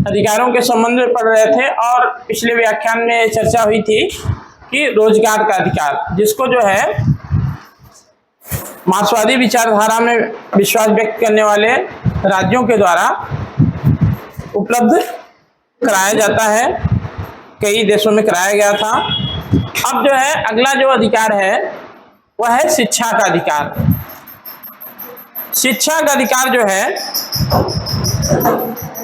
अधिकारों के संबंध में पढ़ रहे थे और पिछले व्याख्यान में चर्चा हुई थी कि रोजगार का अधिकार, जिसको जो है मार्क्सवादी विचारधारा में विश्वास व्यक्त करने वाले राज्यों के द्वारा उपलब्ध कराया जाता है, कई देशों में कराया गया था। अब जो है अगला जो अधिकार है वह है शिक्षा का अधिकार। शिक्षा का अधिकार जो है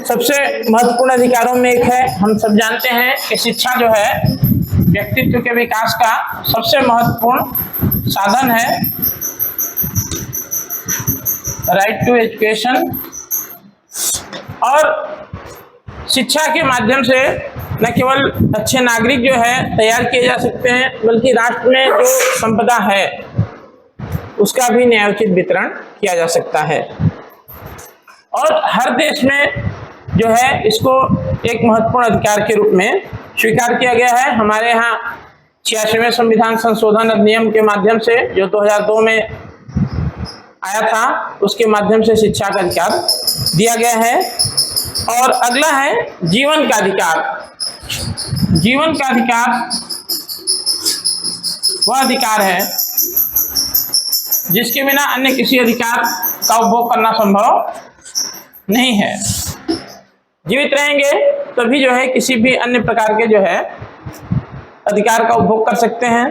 सबसे महत्वपूर्ण अधिकारों में एक है। हम सब जानते हैं कि शिक्षा जो है व्यक्तित्व के विकास का सबसे महत्वपूर्ण साधन है। राइट टू एजुकेशन, और शिक्षा के माध्यम से न केवल अच्छे नागरिक जो है तैयार किए जा सकते हैं, बल्कि राष्ट्र में जो संपदा है उसका भी न्यायोचित वितरण किया जा सकता है। और हर देश में जो है इसको एक महत्वपूर्ण अधिकार के रूप में स्वीकार किया गया है। हमारे यहाँ 86वें संविधान संशोधन अधिनियम के माध्यम से, जो 2002 में आया था, उसके माध्यम से शिक्षा का अधिकार दिया गया है। और अगला है जीवन का अधिकार। जीवन का अधिकार वह अधिकार है जिसके बिना अन्य किसी अधिकार का उपभोग करना संभव नहीं है। जीवित रहेंगे तभी जो है किसी भी अन्य प्रकार के जो है अधिकार का उपभोग कर सकते हैं।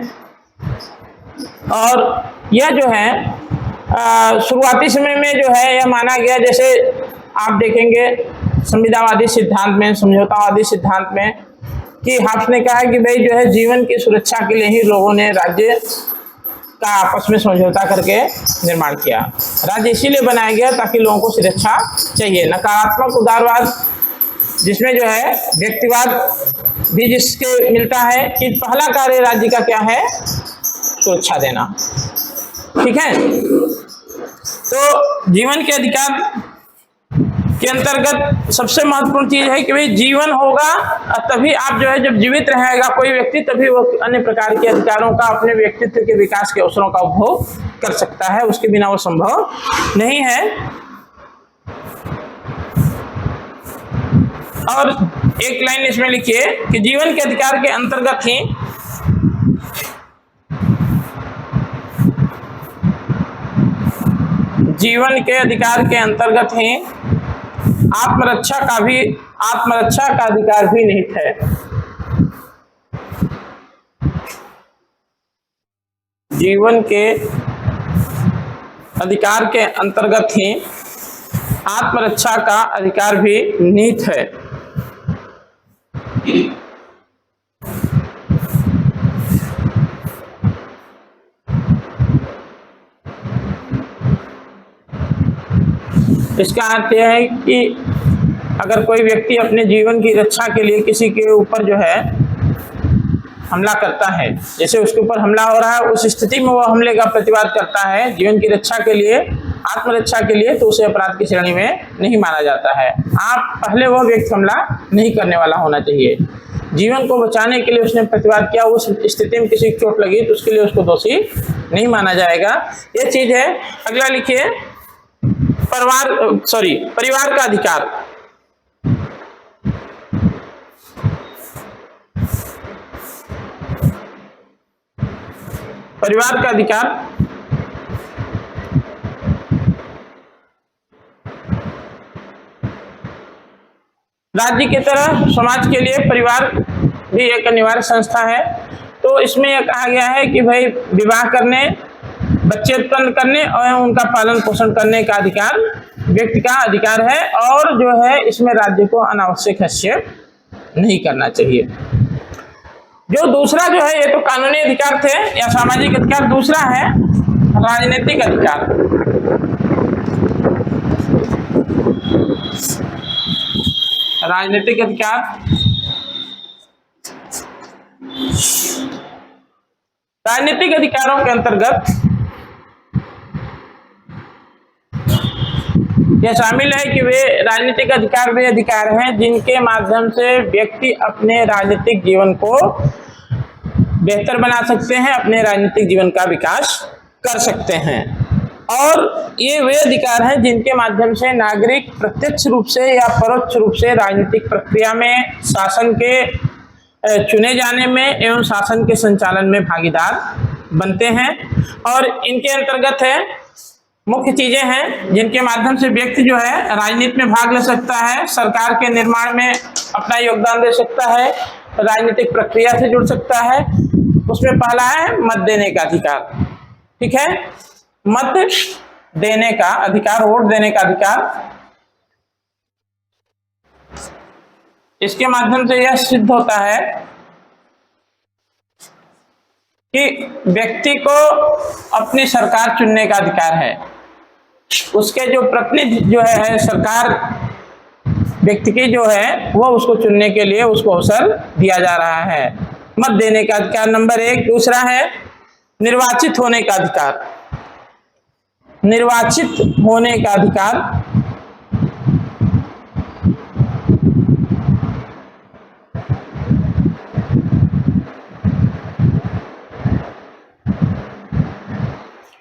और यह जो है शुरुआती समय में जो है यह माना गया, जैसे आप देखेंगे संविधानवादी सिद्धांत में, समझौतावादी सिद्धांत में, कि हाफ्स ने कहा कि भाई जो है जीवन की सुरक्षा के लिए ही लोगों ने राज्य का आपस में समझौता करके निर्माण किया। राज्य इसीलिए बनाया गया ताकि लोगों को सुरक्षा चाहिए। नकारात्मक उदारवाद, जिसमें जो है व्यक्तिवाद भी जिसके मिलता है कि पहला कार्य राज्य का क्या है, सुरक्षा देना। ठीक है, तो जीवन के अधिकार के अंतर्गत सबसे महत्वपूर्ण चीज है कि भाई जीवन होगा तभी आप जो है, जब जीवित रहेगा कोई व्यक्ति तभी वो अन्य प्रकार के अधिकारों का, अपने व्यक्तित्व के विकास के अवसरों का उपभोग कर सकता है। उसके बिना वो संभव नहीं है। और एक लाइन इसमें लिखिए कि जीवन के अधिकार के अंतर्गत ही जीवन के अधिकार के अंतर्गत ही आत्मरक्षा का अधिकार भी निहित है। जीवन के अधिकार के अंतर्गत ही आत्मरक्षा का अधिकार भी निहित है। इसका अर्थ यह है कि अगर कोई व्यक्ति अपने जीवन की रक्षा के लिए किसी के ऊपर जो है हमला करता है, जैसे उसके ऊपर हमला हो रहा है, उस स्थिति में वो हमले का प्रतिवाद करता है जीवन की रक्षा के लिए, आत्मरक्षा के लिए, तो उसे अपराध की श्रेणी में नहीं माना जाता है। आप पहले वह व्यक्ति हमला नहीं करने वाला होना चाहिए। जीवन को बचाने के लिए उसने प्रतिवाद किया, उस स्थिति में किसी चोट लगी तो उसके लिए उसको दोषी नहीं माना जाएगा। यह चीज है। अगला लिखिए परिवार का अधिकार। परिवार का अधिकार राज्य की तरह समाज के लिए परिवार भी एक अनिवार्य संस्था है। तो इसमें यह कहा गया है कि भाई विवाह करने, बच्चे उत्पन्न करने और उनका पालन पोषण करने का अधिकार व्यक्ति का अधिकार है, और जो है इसमें राज्य को अनावश्यक हस्तक्षेप नहीं करना चाहिए। जो दूसरा जो है, ये तो कानूनी अधिकार थे या सामाजिक अधिकार। दूसरा है राजनीतिक अधिकार। राजनीतिक अधिकार राजनीतिक अधिकारों के अंतर्गत यह शामिल है कि वे राजनीतिक अधिकार वे अधिकार हैं जिनके माध्यम से व्यक्ति अपने राजनीतिक जीवन को बेहतर बना सकते हैं, अपने राजनीतिक जीवन का विकास कर सकते हैं। और ये वे अधिकार हैं जिनके माध्यम से नागरिक प्रत्यक्ष रूप से या परोक्ष रूप से राजनीतिक प्रक्रिया में, शासन के चुने जाने में एवं शासन के संचालन में भागीदार बनते हैं। और इनके अंतर्गत है मुख्य चीजें हैं जिनके माध्यम से व्यक्ति जो है राजनीति में भाग ले सकता है, सरकार के निर्माण में अपना योगदान दे सकता है, राजनीतिक प्रक्रिया से जुड़ सकता है। उसमें पहला है मत देने का अधिकार। ठीक है, मत देने का अधिकार, वोट देने का अधिकार। इसके माध्यम से यह सिद्ध होता है कि व्यक्ति को अपनी सरकार चुनने का अधिकार है। उसके जो प्रतिनिधि जो है सरकार व्यक्ति की जो है वो उसको चुनने के लिए उसको अवसर दिया जा रहा है। मत देने का अधिकार नंबर 1। दूसरा है निर्वाचित होने का अधिकार। निर्वाचित होने का अधिकार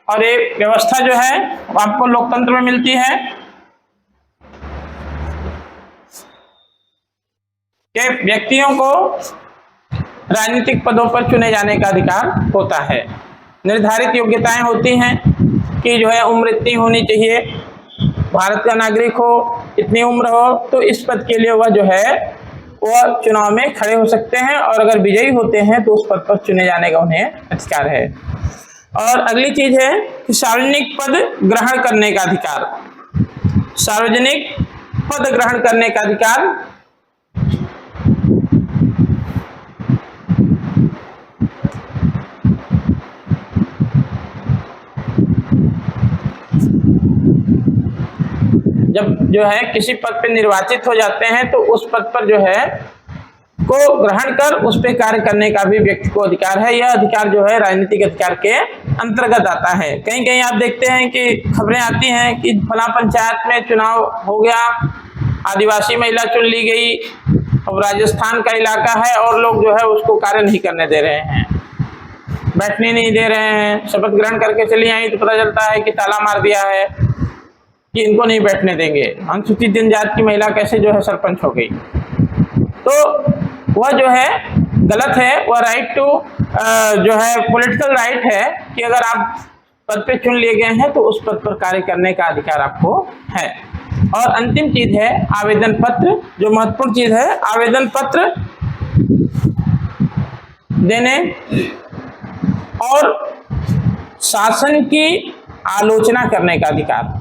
और एक व्यवस्था जो है आपको लोकतंत्र में मिलती है कि व्यक्तियों को राजनीतिक पदों पर चुने जाने का अधिकार होता है। निर्धारित योग्यताएं होती हैं कि जो है उम्र इतनी होनी चाहिए, भारत का नागरिक हो, इतनी उम्र हो, तो इस पद के लिए वह जो है वह चुनाव में खड़े हो सकते हैं और अगर विजयी होते हैं तो उस पद पर चुने जाने का उन्हें अधिकार है। और अगली चीज है कि सार्वजनिक पद ग्रहण करने का अधिकार। सार्वजनिक पद ग्रहण करने का अधिकार जब जो है किसी पद पे निर्वाचित हो जाते हैं तो उस पद पर जो है को ग्रहण कर उस पे कार्य करने का भी व्यक्ति को अधिकार है। यह अधिकार जो है राजनीतिक अधिकार के अंतर्गत आता है। कहीं कहीं आप देखते हैं कि खबरें आती हैं कि फला पंचायत में चुनाव हो गया, आदिवासी महिला चुन ली गई, अब राजस्थान का इलाका है और लोग जो है उसको कार्य नहीं करने दे रहे हैं, बैठने नहीं दे रहे हैं। शपथ ग्रहण करके चली आई तो पता चलता है कि ताला मार दिया है कि इनको नहीं बैठने देंगे। अनुसूचित जनजाति की महिला कैसे जो है सरपंच हो गई। तो वह जो है गलत है। वह राइट टू जो है पॉलिटिकल राइट है कि अगर आप पद पे चुन लिए गए हैं तो उस पद पर कार्य करने का अधिकार आपको है। और अंतिम चीज है आवेदन पत्र, जो महत्वपूर्ण चीज है। आवेदन पत्र देने और शासन की आलोचना करने का अधिकार।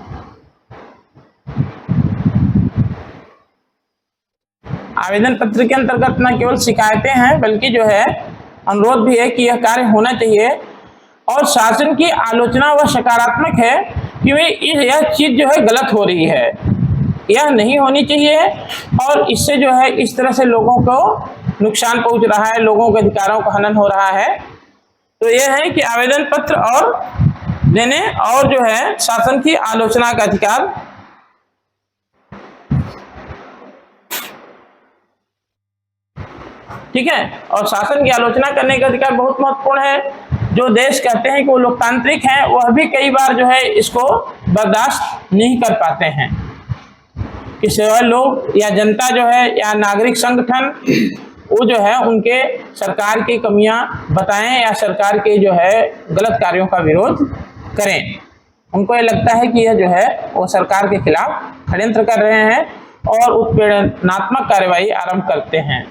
आवेदन पत्र के अंतर्गत न केवल शिकायतें हैं बल्कि जो है अनुरोध भी है कि यह कार्य होना चाहिए और शासन की आलोचना वह सकारात्मक है कि यह चीज जो है गलत हो रही है, यह नहीं होनी चाहिए और इससे जो है इस तरह से लोगों को नुकसान पहुंच रहा है, लोगों के अधिकारों का हनन हो रहा है। तो यह है कि आवेदन पत्र और देने और जो है शासन की आलोचना का अधिकार। ठीक है, और शासन की आलोचना करने का अधिकार बहुत महत्वपूर्ण है। जो देश कहते हैं कि वो लोकतांत्रिक हैं, वह भी कई बार जो है इसको बर्दाश्त नहीं कर पाते हैं कि सेवा लोग या जनता जो है या नागरिक संगठन वो जो है उनके सरकार की कमियां बताएं या सरकार के जो है गलत कार्यों का विरोध करें। उनको ये लगता है कि यह जो है वो सरकार के खिलाफ षड्यंत्र कर रहे हैं और उत्पीड़नात्मक कार्यवाही आरंभ करते हैं।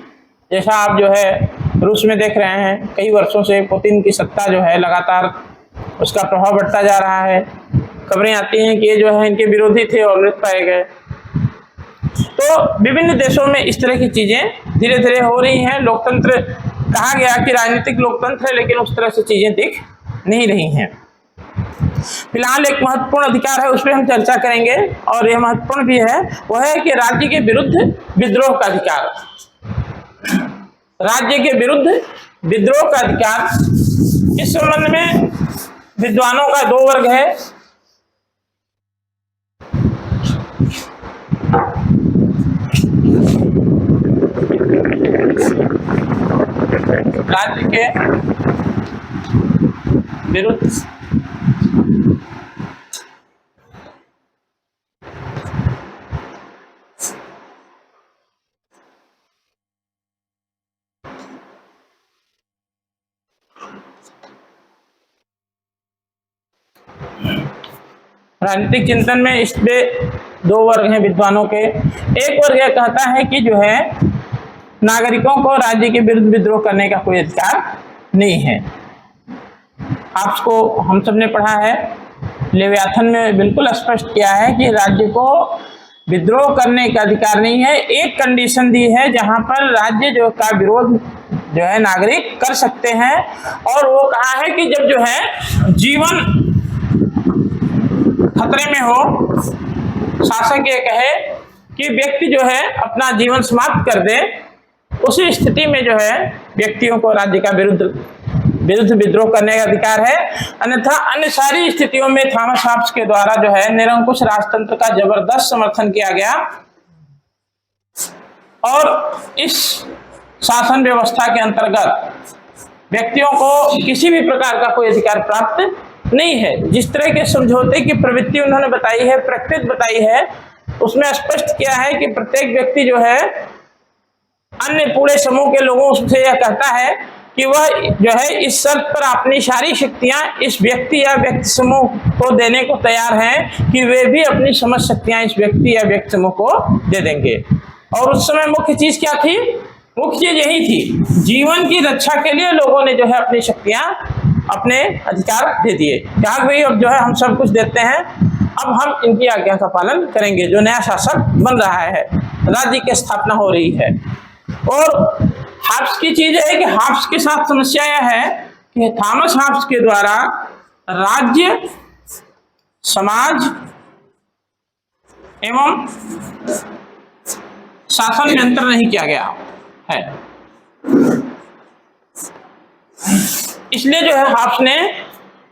जैसा आप जो है रूस में देख रहे हैं, कई वर्षों से पुतिन की सत्ता जो है लगातार उसका प्रभाव बढ़ता जा रहा है। खबरें आती हैं कि ये जो है इनके विरोधी थे और मृत पाए गए। तो विभिन्न देशों में इस तरह की चीजें धीरे धीरे हो रही हैं। लोकतंत्र कहा गया कि राजनीतिक लोकतंत्र है, लेकिन उस तरह से चीजें दिख नहीं रही हैं। फिलहाल एक महत्वपूर्ण अधिकार है, उस पर हम चर्चा करेंगे और यह महत्वपूर्ण भी है, वह है कि राज्य के विरुद्ध विद्रोह का अधिकार। राज्य के विरुद्ध विद्रोह का अधिकार, इस संबंध में विद्वानों का दो वर्ग है। राज्य के विरुद्ध राजनीतिक चिंतन में इसमें दो वर्ग हैं विद्वानों के। एक वर्ग यह कहता है कि जो है नागरिकों को राज्य के विरुद्ध विद्रोह करने का कोई अधिकार नहीं है। आपको हम सब ने पढ़ा है, लेवियाथन में बिल्कुल स्पष्ट किया है कि राज्य को विद्रोह करने का अधिकार नहीं है। एक कंडीशन दी है जहां पर राज्य जो का विरोध जो है नागरिक कर सकते हैं, और वो कहा है कि जब जो है जीवन खतरे में हो, शासक ये कहे कि व्यक्ति जो है अपना जीवन समाप्त कर दे, उसी स्थिति में जो है व्यक्तियों को राज्य का विरुद्ध विद्रोह करने का अधिकार है। अन्यथा अन्य सारी स्थितियों में थॉमस हॉब्स के द्वारा जो है निरंकुश राजतंत्र का जबरदस्त समर्थन किया गया, और इस शासन व्यवस्था के अंतर्गत व्यक्तियों को किसी भी प्रकार का कोई अधिकार प्राप्त नहीं है। जिस तरह के समझौते की प्रवृत्ति उन्होंने बताई है, प्रकृति बताई है, उसमें स्पष्ट किया है कि प्रत्येक व्यक्ति जो है अन्य पूरे समूह के लोगों से यह कहता है कि वह जो है इस शर्त पर अपनी सारी शक्तियां इस व्यक्ति या व्यक्ति समूह को देने को तैयार हैं कि वे भी अपनी समझ शक्तियां इस व्यक्ति या व्यक्ति समूह को दे देंगे। और उस समय मुख्य चीज क्या थी? मुख्य चीज यही थी, जीवन की रक्षा के लिए लोगों ने जो है अपनी शक्तियां, अपने अधिकार दे दिए। कहा भाई अब जो है हम सब कुछ देते हैं, अब हम इनकी आज्ञा का पालन करेंगे। जो नया शासक बन रहा है, राज्य की स्थापना हो रही है। और हॉब्स की चीज है कि हॉब्स के साथ समस्या यह है कि थॉमस हॉब्स के द्वारा राज्य, समाज एवं शासन नियंत्रण नहीं किया गया है। इसलिए जो है हॉब्स ने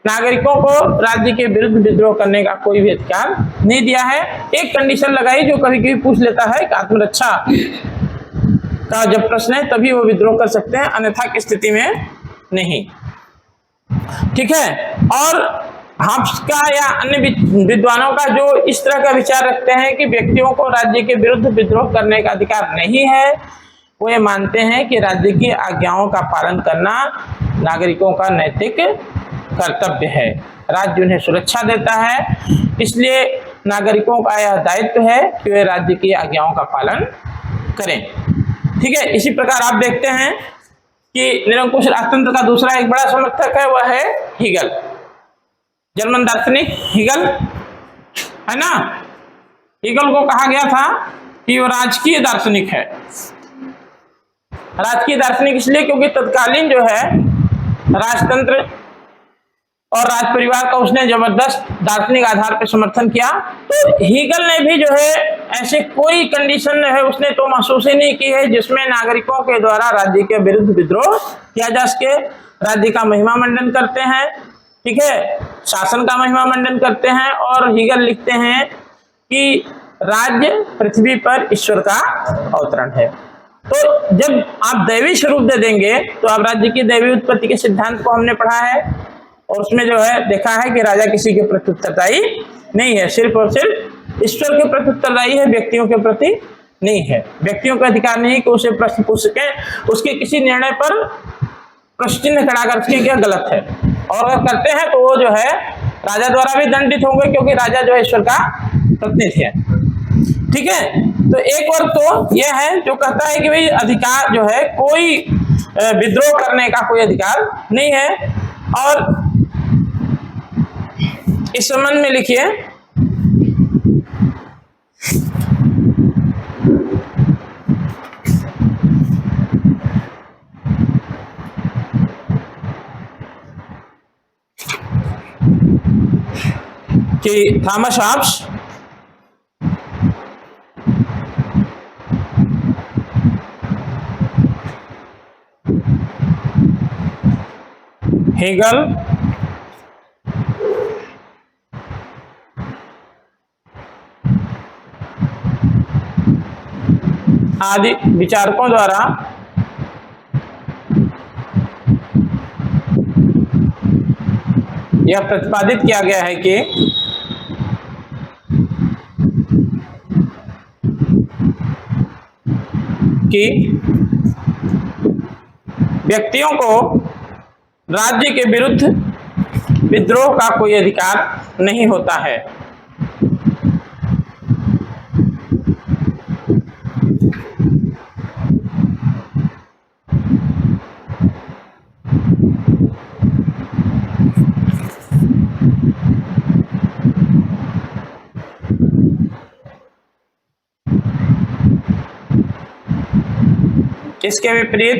नागरिकों को राज्य के विरुद्ध विद्रोह करने का कोई भी अधिकार नहीं दिया है। एक कंडीशन लगाई जो कभी कभी पूछ लेता है कि आत्मरक्षा का जब प्रश्न है तभी वो विद्रोह कर सकते हैं, अन्यथा की स्थिति में नहीं। ठीक है। और हॉब्स का या अन्य विद्वानों का जो इस तरह का विचार रखते हैं कि व्यक्तियों को राज्य के विरुद्ध विद्रोह करने का अधिकार नहीं है, वो ये मानते हैं कि राज्य की आज्ञाओं का पालन करना नागरिकों का नैतिक कर्तव्य है। राज्य उन्हें सुरक्षा देता है, इसलिए नागरिकों का यह दायित्व है कि वे राज्य की आज्ञाओं का पालन करें। ठीक है। इसी प्रकार आप देखते हैं कि निरंकुश राजतंत्र का दूसरा एक बड़ा समर्थक है, वह है हीगल, जर्मन दार्शनिक हीगल, है ना। हीगल को कहा गया था कि वो राजकीय दार्शनिक है। राजकीय दार्शनिक इसलिए क्योंकि तत्कालीन जो है राजतंत्र और राज परिवार का उसने जबरदस्त दार्शनिक आधार पर समर्थन किया। तो हीगल ने भी जो है ऐसे कोई कंडीशन है उसने तो महसूस ही नहीं की है जिसमें नागरिकों के द्वारा राज्य के विरुद्ध विद्रोह किया जा सके। राज्य का महिमा मंडन करते हैं, ठीक है, शासन का महिमा मंडन करते हैं, और हीगल लिखते हैं कि राज्य पृथ्वी पर ईश्वर का अवतरण है। तो जब आप दैवी स्वरूप दे देंगे तो आप राज्य की दैवी उत्पत्ति के सिद्धांत को हमने पढ़ा है, और उसमें जो है देखा है कि राजा किसी के प्रति उत्तरदायी नहीं है, सिर्फ और सिर्फ ईश्वर के प्रति उत्तरदायी है, व्यक्तियों के प्रति नहीं है। व्यक्तियों का अधिकार नहीं कि उसे प्रश्न पूछ सके, उसके किसी निर्णय पर प्रश्न चिन्ह खड़ा करके क्या गलत है, और अगर करते हैं तो वो जो है राजा द्वारा भी दंडित होंगे, क्योंकि राजा जो है ईश्वर का प्रतिनिधि है। ठीक है। तो एक वर्ग तो यह है जो कहता है कि भाई अधिकार जो है कोई विद्रोह करने का कोई अधिकार नहीं है। और इस संबंध में लिखिए कि थॉमस हॉब्स हीगल आदि विचारकों द्वारा यह प्रतिपादित किया गया है कि व्यक्तियों को राज्य के विरुद्ध विद्रोह का कोई अधिकार नहीं होता है। इसके विपरीत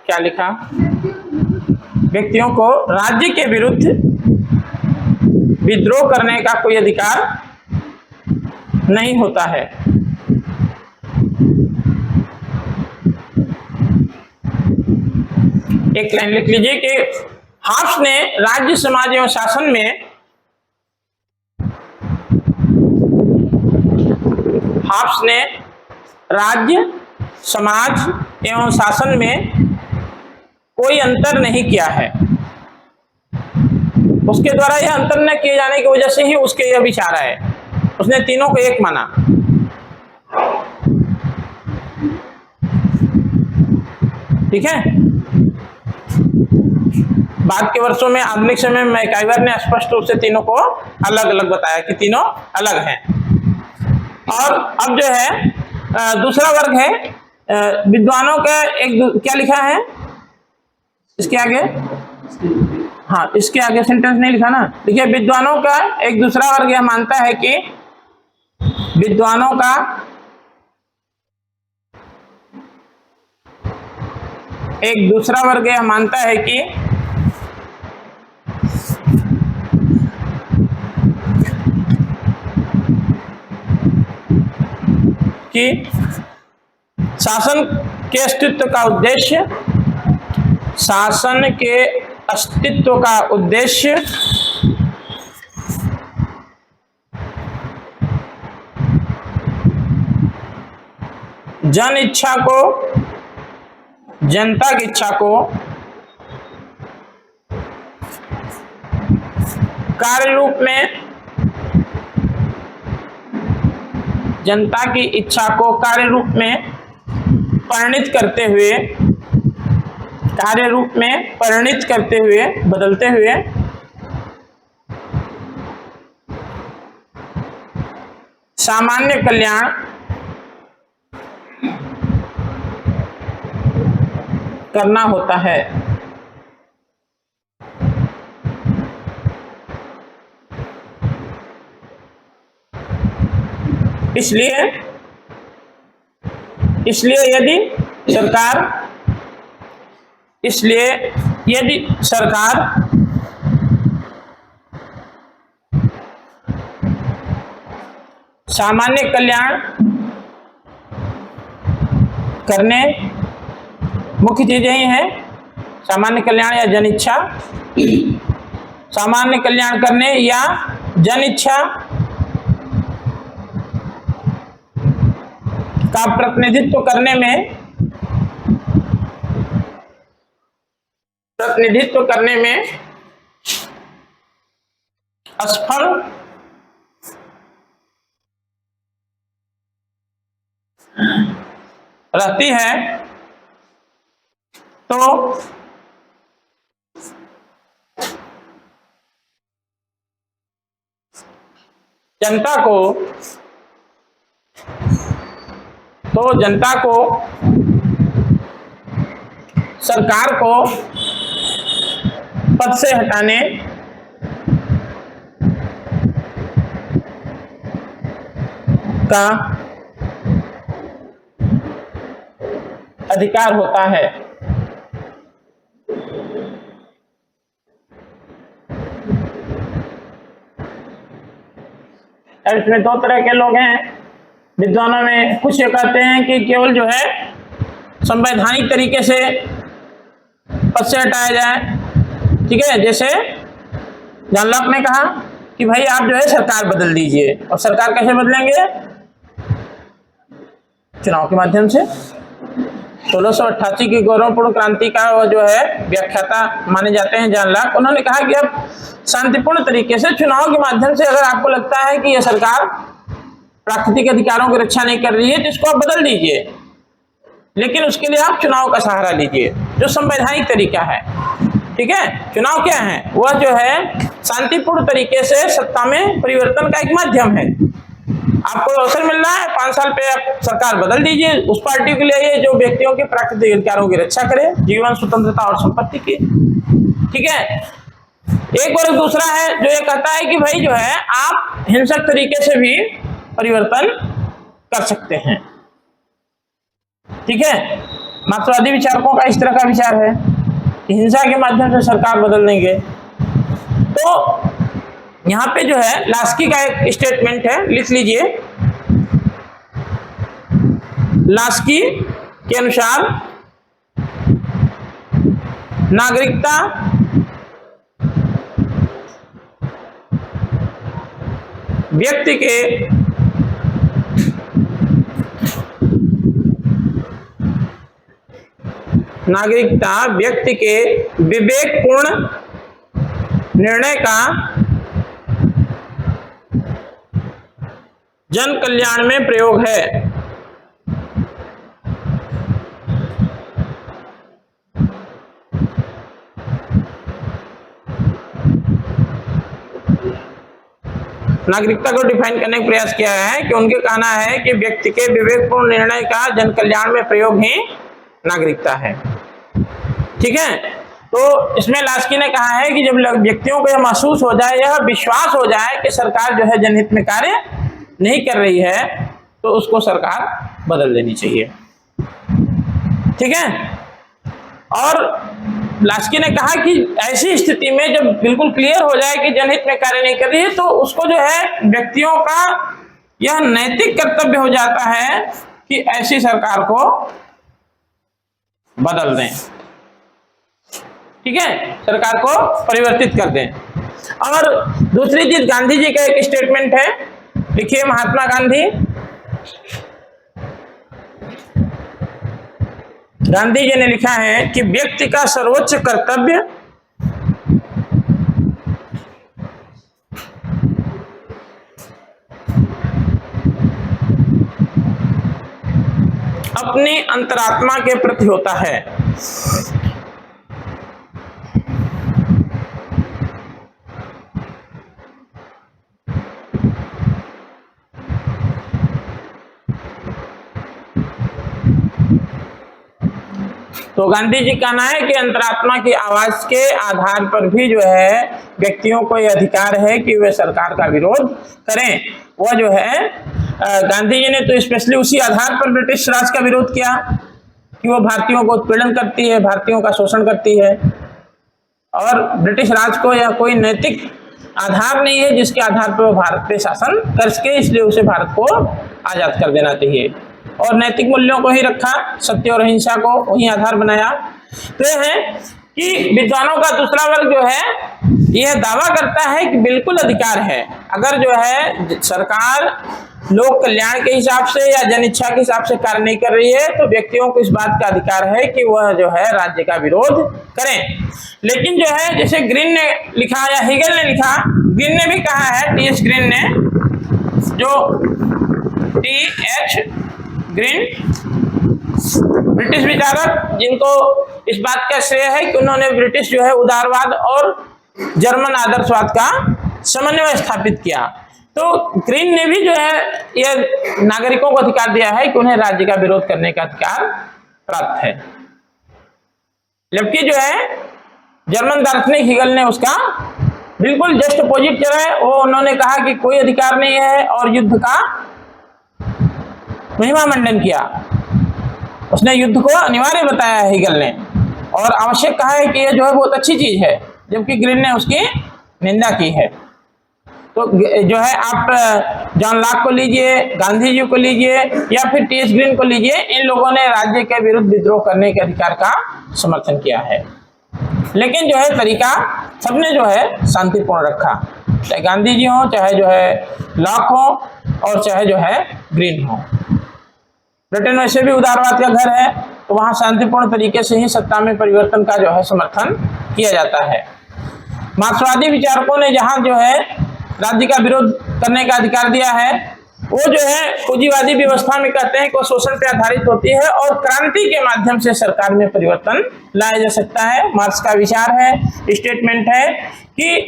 क्या लिखा, व्यक्तियों को राज्य के विरुद्ध विद्रोह करने का कोई अधिकार नहीं होता है। एक लाइन लिख लीजिए कि हाब्स ने राज्य, समाज एवं शासन में हाब्स ने राज्य, समाज एवं शासन में कोई अंतर नहीं किया है। उसके द्वारा यह अंतर न किए जाने की वजह से ही उसके यह विचार है, उसने तीनों को एक माना। ठीक है, बाद के वर्षों में आधुनिक समय में मैकाइवर ने स्पष्ट रूप से तीनों को अलग अलग बताया कि तीनों अलग हैं। और अब जो है दूसरा वर्ग है विद्वानों का एक, क्या लिखा है इसके आगे, हाँ इसके आगे सेंटेंस नहीं लिखा ना, देखिए विद्वानों का एक दूसरा वर्ग यह मानता है कि विद्वानों का एक दूसरा वर्ग यह मानता है कि शासन के अस्तित्व का उद्देश्य, शासन के अस्तित्व का उद्देश्य जन इच्छा को, जनता की इच्छा को कार्य रूप में, जनता की इच्छा को कार्य रूप में परिणित करते हुए, कार्य रूप में परिणित करते हुए, बदलते हुए सामान्य कल्याण करना होता है। इसलिए यदि सरकार सामान्य कल्याण करने, मुख्य चीजें ही हैं सामान्य कल्याण या जन इच्छा, सामान्य कल्याण करने या जन इच्छा का प्रतिनिधित्व करने में असफल रहती है, तो जनता को सरकार को पद से हटाने का अधिकार होता है। इसमें दो तरह के लोग हैं विद्वानों में, कुछ ये कहते हैं कि केवल जो है संवैधानिक तरीके से पद से हटाया जाए, ठीक है, जैसे जॉन लॉक ने कहा कि भाई आप जो है सरकार बदल दीजिए, और सरकार कैसे बदलेंगे, चुनाव के माध्यम से। 1688 की गौरवपूर्ण क्रांति का वो जो है व्याख्याता माने जाते हैं जॉन लॉक, उन्होंने कहा कि अब शांतिपूर्ण तरीके से चुनाव के माध्यम से अगर आपको लगता है कि यह सरकार प्राकृतिक अधिकारों की रक्षा नहीं कर रही है तो इसको आप बदल दीजिए, लेकिन उसके लिए आप चुनाव का सहारा लीजिए, जो संवैधानिक तरीका है। ठीक है, चुनाव क्या है, वह जो है शांतिपूर्ण तरीके से सत्ता में परिवर्तन का एक माध्यम है। आपको अवसर मिल रहा है 5 साल पे आप सरकार बदल दीजिए, उस पार्टी के लिए जो व्यक्तियों के प्राकृतिक अधिकारों की रक्षा करे, जीवन, स्वतंत्रता और संपत्ति की। ठीक है, एक वर्ग दूसरा है जो ये कहता है कि भाई जो है आप हिंसक तरीके से भी परिवर्तन कर सकते हैं। ठीक है, मार्क्सवादी विचारकों का इस तरह का विचार है कि हिंसा के माध्यम से सरकार बदल देंगे। तो यहाँ पे जो है लास्की का एक स्टेटमेंट है, लिख लीजिए। लास्की के अनुसार नागरिकता व्यक्ति के विवेकपूर्ण निर्णय का जन कल्याण में प्रयोग है। नागरिकता को डिफाइन करने का प्रयास किया है कि उनके कहना है कि व्यक्ति के विवेकपूर्ण निर्णय का जन कल्याण में प्रयोग ही नागरिकता है। ठीक है, तो इसमें लास्की ने कहा है कि जब व्यक्तियों को यह महसूस हो जाए, यह विश्वास हो जाए कि सरकार जो है जनहित में कार्य नहीं कर रही है, तो उसको सरकार बदल देनी चाहिए। ठीक है, और लास्की ने कहा कि ऐसी स्थिति में जब बिल्कुल क्लियर हो जाए कि जनहित में कार्य नहीं कर रही है, तो उसको जो है व्यक्तियों का यह नैतिक कर्तव्य हो जाता है कि ऐसी सरकार को बदल दें। ठीक है, सरकार को परिवर्तित कर दें। और दूसरी चीज, गांधी जी का एक स्टेटमेंट है, लिखिए। महात्मा गांधी जी ने लिखा है कि व्यक्ति का सर्वोच्च कर्तव्य अपनी अंतरात्मा के प्रति होता है। तो गांधी जी का कहना है कि अंतरात्मा की आवाज के आधार पर भी जो है व्यक्तियों को यह अधिकार है कि वे सरकार का विरोध करें। वह जो है गांधी जी ने तो स्पेशली उसी आधार पर ब्रिटिश राज का विरोध किया कि वो भारतीयों को उत्पीड़न करती है, भारतीयों का शोषण करती है, और ब्रिटिश राज को यह कोई नैतिक आधार नहीं है जिसके आधार पर वो भारत पे शासन कर सके, इसलिए उसे भारत को आजाद कर देना चाहिए। और नैतिक मूल्यों को ही रखा, सत्य और अहिंसा को वही आधार बनाया। तो यह है कि विद्वानों का दूसरा वर्ग जो है यह दावा करता है कि बिल्कुल अधिकार है, अगर जो है सरकार लोक कल्याण के हिसाब से या जन इच्छा के हिसाब से कार्य नहीं कर रही है, तो व्यक्तियों को इस बात का अधिकार है कि वह जो है राज्य का विरोध करें। लेकिन जो है जैसे ग्रीन ने लिखा या हिगल ने लिखा, ग्रीन ने भी कहा है, टी एच ग्रीन ने, जो टी.एच. ग्रीन ब्रिटिश विचारक जिनको इस बात का श्रेय है कि उन्होंने ब्रिटिश जो है उदारवाद और जर्मन आदर्शवाद का समन्वय स्थापित किया। तो ग्रीन ने भी जो है यह नागरिकों को अधिकार दिया है कि उन्हें राज्य का विरोध करने का अधिकार प्राप्त है। जबकि जो है जर्मन दार्शनिक हिगल ने उसका बिल्कुल जस्ट अपोजिट जो है वो उन्होंने कहा कि कोई अधिकार नहीं है, और युद्ध का महिमा मंडन किया। उसने युद्ध को अनिवार्य बताया है हिगल ने, और आवश्यक कहा है कि यह जो है बहुत अच्छी चीज है, जबकि ग्रीन ने उसकी निंदा की है। तो जो है आप जॉन लॉक को लीजिए, गांधी जी को लीजिए, या फिर टी.एच. ग्रीन को लीजिए, इन लोगों ने राज्य के विरुद्ध विद्रोह करने के अधिकार का समर्थन किया है। लेकिन जो है तरीका सबने जो है शांतिपूर्ण रखा, चाहे गांधी जी हो, चाहे जो है लॉक हो, और चाहे जो है ग्रीन हो। ब्रिटेन वैसे भी उदारवाद का घर है, तो वहां शांतिपूर्ण तरीके से ही सत्ता में परिवर्तन का जो है समर्थन किया जाता है। मार्क्सवादी विचारकों ने जहां जो है राज्य का विरोध करने का अधिकार दिया है, वो जो है पूंजीवादी व्यवस्था में कहते हैं कि वो शोषण पर आधारित होती है और क्रांति के माध्यम से सरकार में परिवर्तन लाया जा सकता है। मार्क्स का विचार है, स्टेटमेंट है कि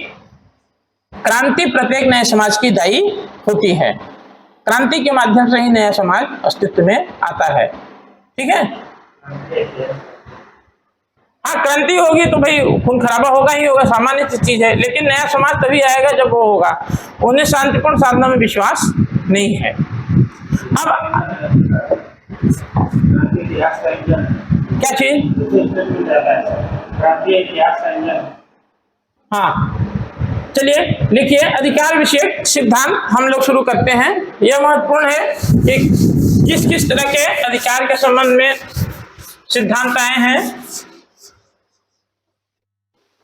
क्रांति प्रत्येक नए समाज की दाई होती है, क्रांति के माध्यम से ही नया समाज अस्तित्व में आता है। ठीक है, हाँ क्रांति होगी तो भाई खून खराबा होगा ही होगा, सामान्य चीज है, लेकिन नया समाज तभी आएगा जब वो होगा। उन्हें शांतिपूर्ण साधनों में विश्वास नहीं है। अब इतिहास का इंजन। क्या चीज? भारतीय इतिहास का इंजन। हाँ, चलिए लिखिए अधिकार विषयक सिद्धांत हम लोग शुरू करते हैं। यह महत्वपूर्ण है कि किस किस तरह के अधिकार के संबंध में सिद्धांत आए हैं।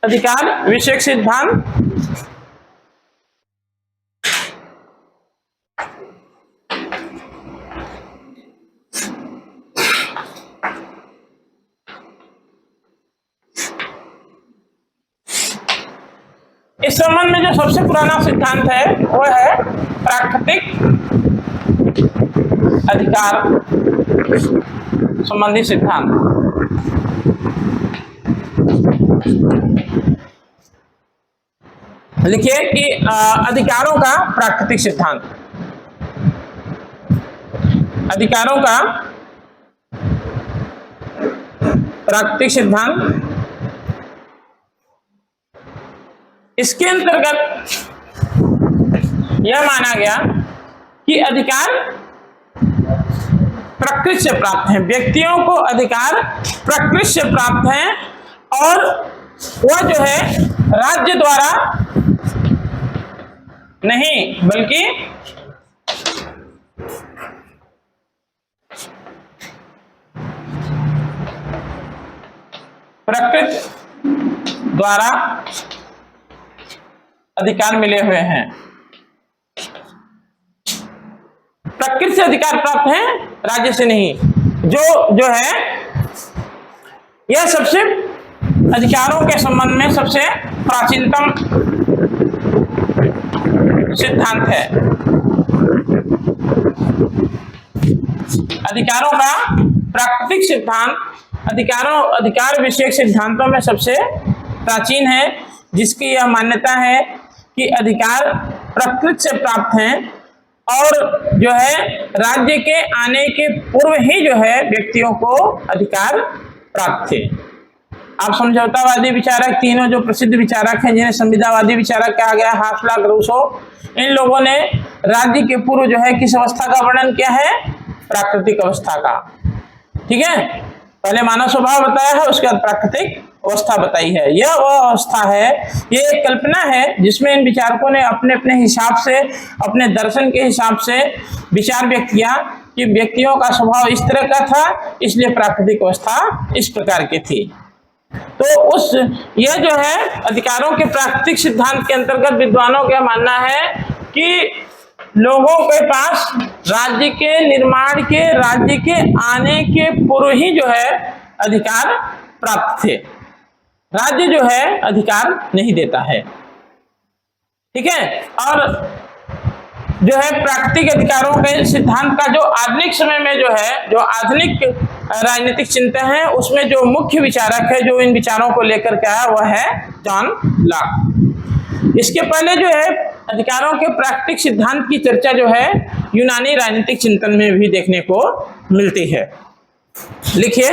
अधिकार विषयक सिद्धांत इस संबंध में जो सबसे पुराना सिद्धांत है वह है प्राकृतिक अधिकार संबंधी सिद्धांत। लिखिए कि अधिकारों का प्राकृतिक सिद्धांत। अधिकारों का प्राकृतिक सिद्धांत, इसके अंतर्गत यह माना गया कि अधिकार प्रकृति से प्राप्त हैं। व्यक्तियों को अधिकार प्रकृति से प्राप्त हैं और वह जो है राज्य द्वारा नहीं बल्कि प्रकृति द्वारा अधिकार मिले हुए हैं। प्रकृति से अधिकार प्राप्त हैं, राज्य से नहीं। जो है यह सबसे अधिकारों के संबंध में सबसे प्राचीनतम सिद्धांत है। अधिकारों का प्राकृतिक सिद्धांत अधिकार विषयक सिद्धांतों में सबसे प्राचीन है, जिसकी यह मान्यता है कि अधिकार प्रकृति से प्राप्त हैं और जो है राज्य के आने के पूर्व ही जो है व्यक्तियों को अधिकार प्राप्त थे। आप समझौतावादी विचारक, तीनों जो प्रसिद्ध विचारक हैं जिन्हें संविदावादी विचारक कहा गया, हाफलाक, रूसो, इन लोगों ने राज्य के पूर्व जो है किस अवस्था का वर्णन किया है? प्राकृतिक अवस्था का। ठीक है, पहले मानव स्वभाव बताया है, उसके बाद प्राकृतिक अवस्था बताई है। यह वह अवस्था है, ये एक कल्पना है जिसमें इन विचारकों ने अपने अपने हिसाब से, अपने दर्शन के हिसाब से विचार व्यक्त किया कि व्यक्तियों का स्वभाव इस तरह का था, इसलिए प्राकृतिक अवस्था इस प्रकार की थी। तो यह जो है अधिकारों के प्राकृतिक सिद्धांत के अंतर्गत विद्वानों का मानना है कि लोगों के पास राज्य के निर्माण के, राज्य के आने के पूर्व ही जो है अधिकार प्राप्त थे। राज्य जो है अधिकार नहीं देता है। ठीक है, और जो है प्राकृतिक अधिकारों के सिद्धांत का जो आधुनिक समय में जो है, जो आधुनिक राजनीतिक चिंतन है, उसमें जो मुख्य विचारक है जो इन विचारों को लेकर के आया वह है जॉन लॉक। इसके पहले जो है अधिकारों के प्राकृतिक सिद्धांत की चर्चा जो है यूनानी राजनीतिक चिंतन में भी देखने को मिलती है। लिखिए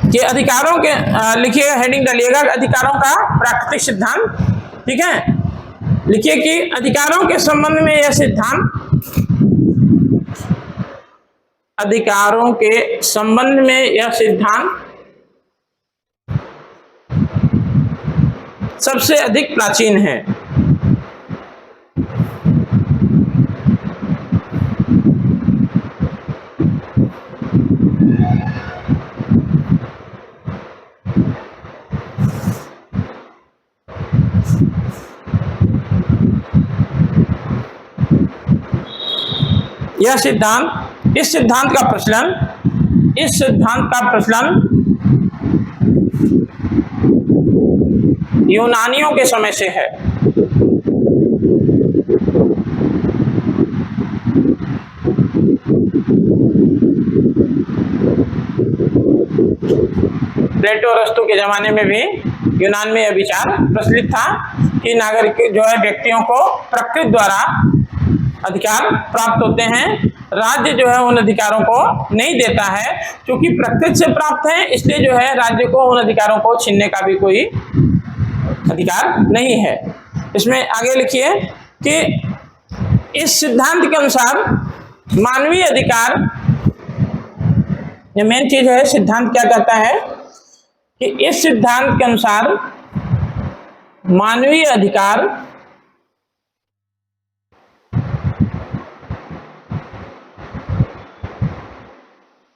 कि अधिकारों के लिखिए, हेडिंग डालिएगा अधिकारों का प्राकृतिक सिद्धांत। ठीक है, लिखिए कि अधिकारों के संबंध में यह सिद्धांत, अधिकारों के संबंध में यह सिद्धांत सबसे अधिक प्राचीन है। यह सिद्धांत, इस सिद्धांत का प्रचलन यूनानियों के समय से है। प्लेटो अरस्तु के जमाने में भी यूनान में यह विचार प्रचलित था कि नागरिक जो है व्यक्तियों को प्रकृति द्वारा अधिकार प्राप्त होते हैं, राज्य जो है उन अधिकारों को नहीं देता है। क्योंकि प्रकृति से प्राप्त है इसलिए जो है राज्य को उन अधिकारों को छीनने का भी कोई अधिकार नहीं है। इसमें आगे लिखिए कि इस सिद्धांत के अनुसार मानवीय अधिकार, ये मेन चीज है। सिद्धांत क्या कहता है कि इस सिद्धांत के अनुसार मानवीय अधिकार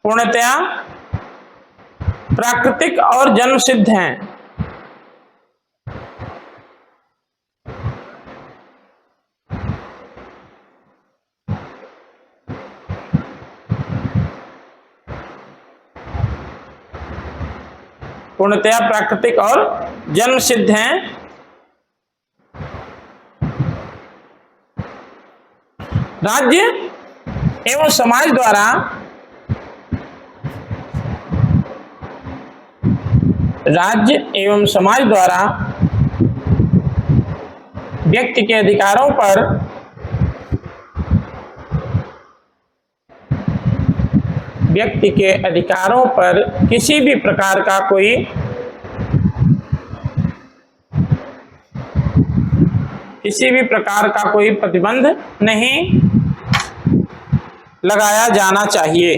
पूर्णतया प्राकृतिक और जन्मसिद्ध हैं। पूर्णतया प्राकृतिक और जन्मसिद्ध हैं। राज्य एवं समाज द्वारा व्यक्ति के अधिकारों पर किसी भी प्रकार का कोई प्रतिबंध नहीं लगाया जाना चाहिए।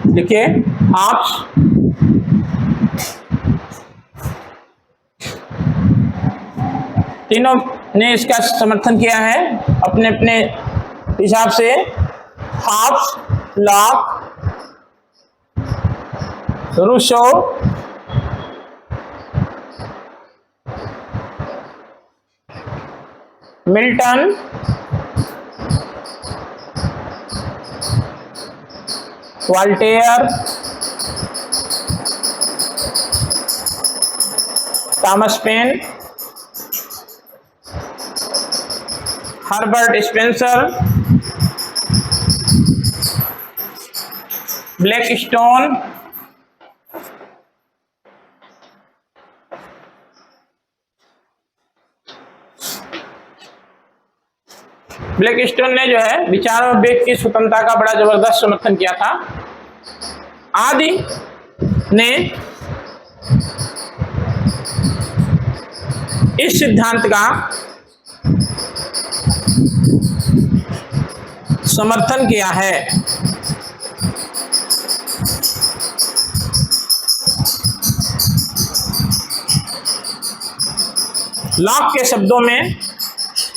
देखिए, आप तीनों ने इसका समर्थन किया है अपने अपने हिसाब से। Hobbes, Locke, Rousseau, Milton, Voltaire, Thomas Paine, Herbert Spencer, Blackstone, Blackstone ने जो है विचार और विवेक की स्वतंत्रता का बड़ा जबरदस्त समर्थन किया था। आदि ने इस सिद्धांत का समर्थन किया है। लॉक के शब्दों में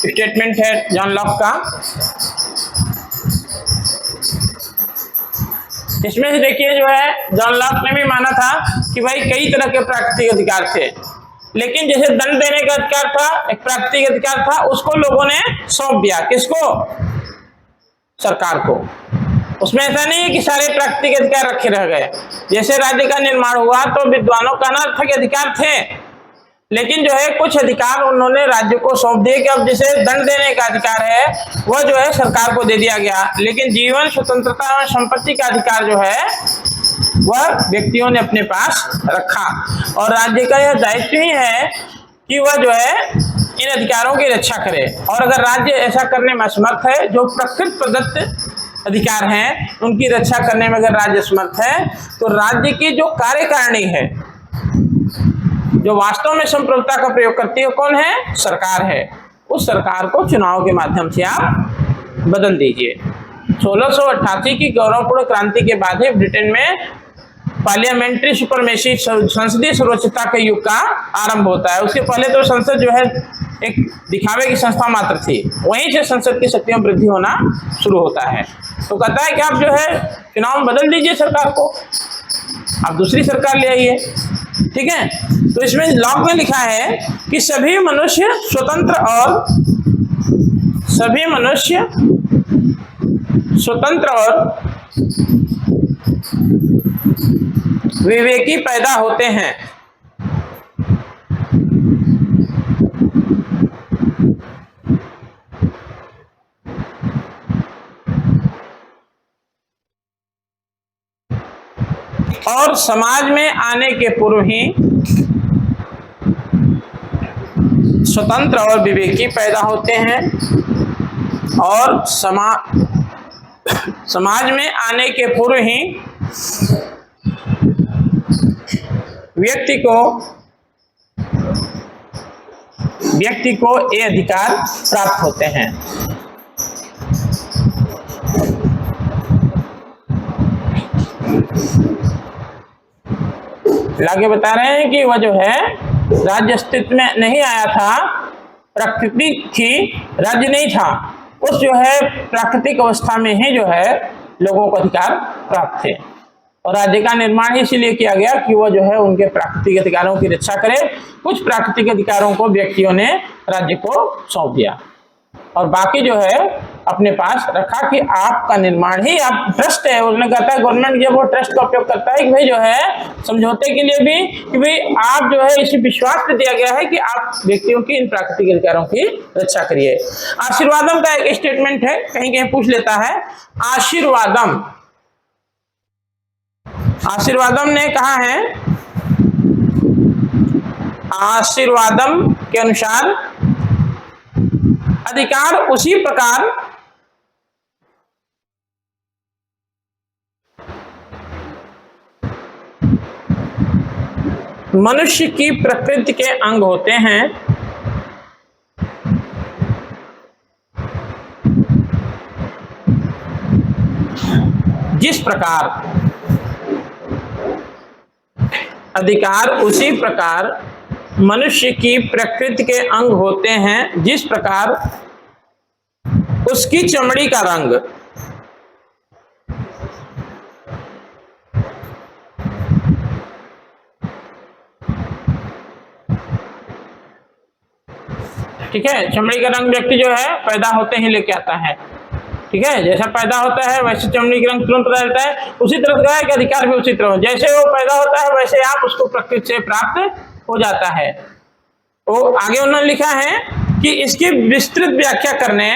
स्टेटमेंट है जॉन लॉक का। इसमें से देखिए जो है जॉन लॉक ने भी माना था कि भाई कई तरह के प्राकृतिक अधिकार थे, लेकिन जैसे दंड देने का अधिकार था, एक प्राकृतिक अधिकार था, उसको लोगों ने सौंप दिया। किसको? सरकार को। उसमें ऐसा नहीं है कि सारे प्राकृतिक अधिकार रखे रह गए। जैसे राज्य का निर्माण हुआ तो विद्वानों का अनर्थक अधिकार थे, लेकिन जो है कुछ अधिकार उन्होंने राज्य को सौंप दिए कि अब जैसे दंड देने का अधिकार है वह जो है सरकार को दे दिया गया, लेकिन जीवन, स्वतंत्रता और संपत्ति का अधिकार जो है वह व्यक्तियों ने अपने पास रखा। और राज्य का यह दायित्व ही है कि वह जो है इन अधिकारों की रक्षा करे। और अगर राज्य ऐसा करने में असमर्थ है, जो प्रकृति प्रदत्त अधिकार हैं उनकी रक्षा करने में अगर राज्य असमर्थ है, तो राज्य की जो कार्यकारिणी है, जो वास्तव में संप्रभुता का प्रयोग करती है, कौन है? सरकार है। उस सरकार को चुनाव के माध्यम से आप बदल दीजिए। 1688 की गौरवपूर्ण क्रांति के बाद ही ब्रिटेन में पार्लियामेंट्री सुपरमेसी, संसदीय सर्वोच्चता के युग का आरंभ होता है। उसके पहले तो संसद जो है एक दिखावे की संस्था मात्र थी, वहीं से संसद की शक्तियों में वृद्धि होना शुरू होता है। तो कहता है कि आप जो है चुनाव में बदल दीजिए सरकार को, आप दूसरी सरकार ले आइए। ठीक है, तो इसमें लॉक में लिखा है कि सभी मनुष्य स्वतंत्र और विवेकी पैदा होते हैं। और समाज में आने के पूर्व ही स्वतंत्र और विवेकी पैदा होते हैं और समाज में आने के पूर्व ही व्यक्ति को ये अधिकार प्राप्त होते हैं। आगे बता रहे हैं कि वह जो है राज्य अस्तित्व में नहीं आया था, प्रकृति थी, राज्य नहीं था। उस जो है प्राकृतिक अवस्था में ही जो है लोगों को अधिकार प्राप्त थे और राज्य का निर्माण इसीलिए किया गया कि वह जो है उनके प्राकृतिक अधिकारों की रक्षा करे। कुछ प्राकृतिक अधिकारों को व्यक्तियों ने राज्य को सौंप दिया और बाकी जो है अपने पास रखा कि आपका निर्माण ही आप ट्रस्ट है। उसने कहा था गवर्नमेंट जब वो ट्रस्ट का उपयोग करता है कि भाई जो है समझौते के लिए भी कि भाई आप जो है इसी विश्वास पे दिया गया है कि आप व्यक्तियों की इन प्राकृतिक अधिकारों की रक्षा करिए। आशीर्वादम का एक स्टेटमेंट है, कहीं कहीं पूछ लेता है। आशीर्वादम ने कहा है, आशीर्वादम के अनुसार अधिकार उसी प्रकार मनुष्य की प्रकृति के अंग होते हैं जिस प्रकार अधिकार उसी प्रकार मनुष्य की प्रकृति के अंग होते हैं जिस प्रकार उसकी चमड़ी का रंग ठीक है। चमड़ी का रंग व्यक्ति जो है पैदा होते ही लेके आता है, ठीक है। जैसा पैदा होता है वैसे चमड़ी का रंग तुरंत रहता है। उसी तरह का है कि अधिकार भी उसी तरह, जैसे वो पैदा होता है वैसे आप उसको प्रकृति से प्राप्त हो जाता है। वो आगे उन्होंने लिखा है कि इसकी विस्तृत व्याख्या करने,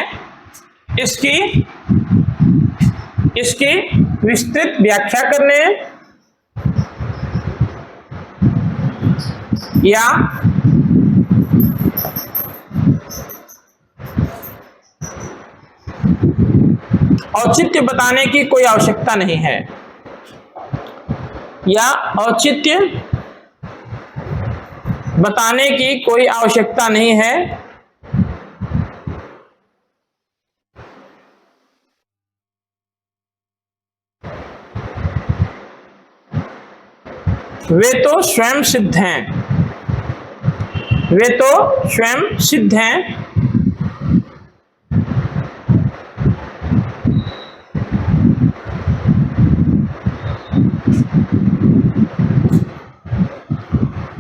इसकी विस्तृत व्याख्या करने या औचित्य बताने की कोई आवश्यकता नहीं है, या औचित्य बताने की कोई आवश्यकता नहीं है। वे तो स्वयं सिद्ध हैं, वे तो स्वयं सिद्ध हैं।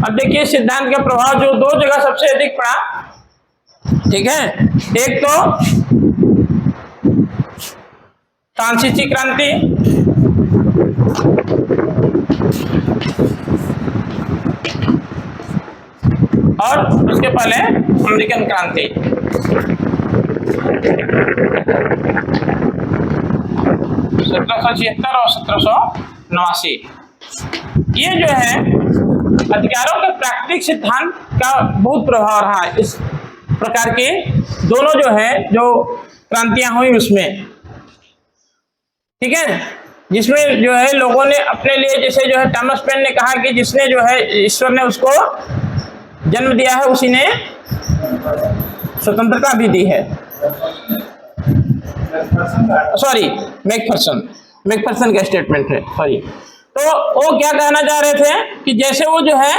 अब देखिए सिद्धांत का प्रभाव जो दो जगह सबसे अधिक पड़ा, ठीक है। एक तो फ्रांसीसी क्रांति और उसके पहले अमेरिकन क्रांति। 1776 और 1789 ये जो है अधिकारों के प्राकृतिक सिद्धांत का बहुत प्रभाव रहा है। इस प्रकार के दोनों जो है जो क्रांतियां हुई उसमें, ठीक है, जिसमें जो है लोगों ने अपने लिए, जैसे जो है थॉमस पेन ने कहा कि जिसने जो है ईश्वर ने उसको जन्म दिया है उसी ने स्वतंत्रता भी दी है। सॉरी, मैकफर्सन का स्टेटमेंट है, सॉरी। तो वो क्या कहना चाह रहे थे कि जैसे वो जो है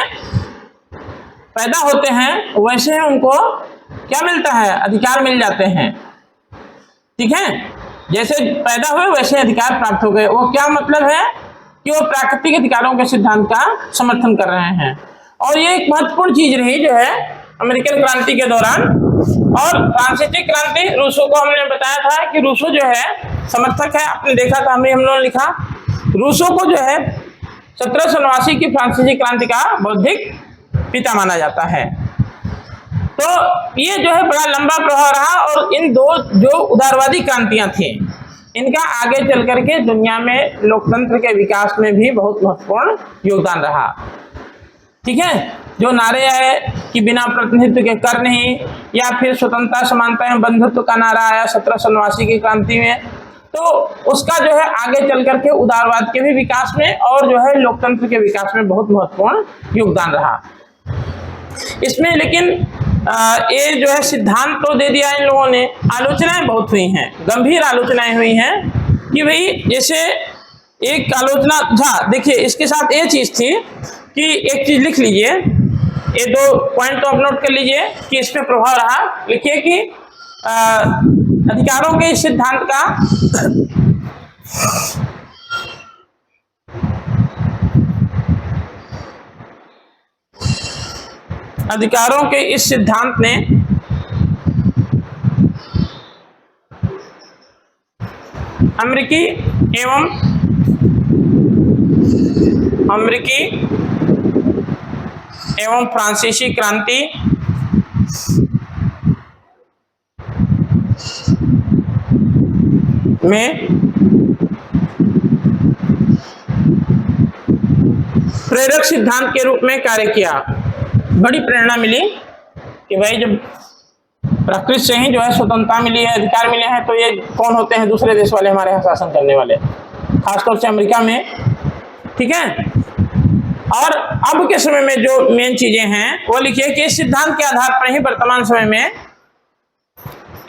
पैदा होते हैं वैसे उनको क्या मिलता है, अधिकार मिल जाते हैं, ठीक है। जैसे पैदा हुए वैसे अधिकार प्राप्त हो गए। वो क्या मतलब है कि वो प्राकृतिक अधिकारों के सिद्धांत का समर्थन कर रहे हैं। और ये एक महत्वपूर्ण चीज रही जो है अमेरिकन क्रांति के दौरान। और फ्रांसीसी क्रांति, रूसो को हमने बताया था कि रूसो जो है समर्थक है, आपने देखा था, हम लोगों ने लिखा। रूसो को जो है 1789 की फ्रांसीसी क्रांति का बौद्धिक पिता माना जाता है। तो ये जो है बड़ा लंबा प्रभाव रहा और इन दो जो उदारवादी क्रांतियां थी इनका आगे चल करके दुनिया में लोकतंत्र के विकास में भी बहुत महत्वपूर्ण योगदान रहा, ठीक है। जो नारे आए कि बिना प्रतिनिधित्व के कर नहीं, या फिर स्वतंत्रता समानता एवं बंधुत्व का नारा आया 1789 की क्रांति में, तो उसका जो है आगे चल करके उदारवाद के भी विकास में और जो है लोकतंत्र के विकास में बहुत महत्वपूर्ण योगदान रहा इसमें। लेकिन ये जो है सिद्धांत तो दे दिया इन लोगों ने, आलोचनाएं बहुत हुई हैं, गंभीर आलोचनाएं हुई हैं कि भाई जैसे एक आलोचना था, देखिए इसके साथ ये चीज थी कि एक चीज लिख लीजिए, ये 2 पॉइंट तो आप नोट कर लीजिए कि इस पे प्रभाव रहा। लिखिए कि अधिकारों के इस सिद्धांत का अधिकारों के इस सिद्धांत ने अमेरिकी एवं फ्रांसीसी क्रांति में प्रेरक सिद्धांत के रूप में कार्य किया। बड़ी प्रेरणा मिली कि भाई जब प्रकृति से ही जो है स्वतंत्रता मिली है, अधिकार मिले हैं, तो ये कौन होते हैं दूसरे देश वाले हमारे यहाँ शासन करने वाले, खासतौर से अमेरिका में, ठीक है। और अब के समय में जो मेन चीजें हैं वो लिखिए कि इस सिद्धांत के आधार पर ही वर्तमान समय में,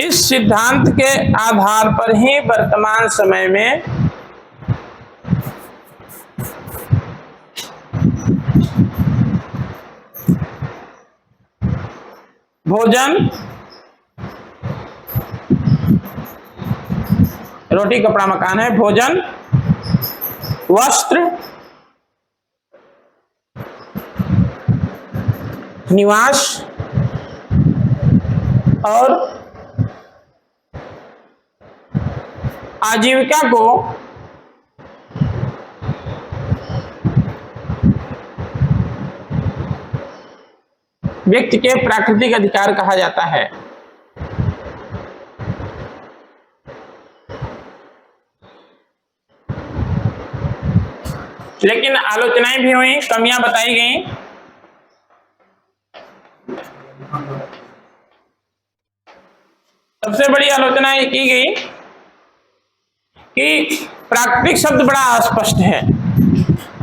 इस सिद्धांत के आधार पर ही वर्तमान समय में भोजन, रोटी कपड़ा मकान है, भोजन, वस्त्र, निवास और आजीविका को व्यक्ति के प्राकृतिक अधिकार कहा जाता है। लेकिन आलोचनाएं भी हुई, कमियां बताई गई। सबसे बड़ी आलोचना ये की गई कि प्राकृतिक शब्द बड़ा अस्पष्ट है,